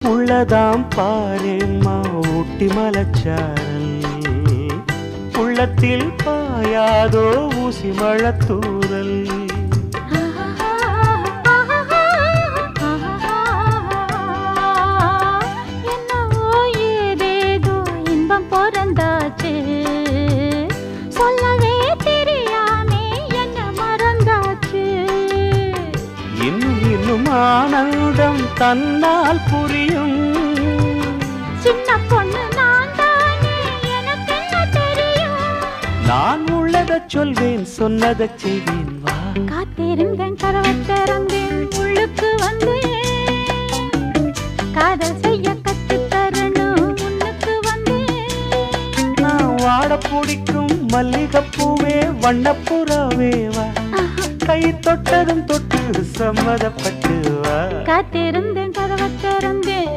உள்ளதாம் பாரேம்மா ஊட்டி மலச்சாரல் உள்ளத்தில் பாயாதோ ஊசி மழத்தூரல் ஆனந்தம் தன்னால் புரியும் சின்ன பொண்ணு நான் தானே எனக்கு என்ன தெரியும் நான் உள்ளதை சொல்வேன் சொன்னதை செய்வேன் வா காத்திருந்தேன் கரவத்திறந்தேன் உள்ளுக்கு வந்தேன் காதல் செய்ய கத்து தரணும் உன்னுக்கு வந்தேன் நான் வாட பிடிக்கும் மல்லிகைப்பூவே வண்ணப்புறாவே வா கை தொட்டதும் தொட்டு சம்மதப்பட்டு வா காத்திருந்தேன்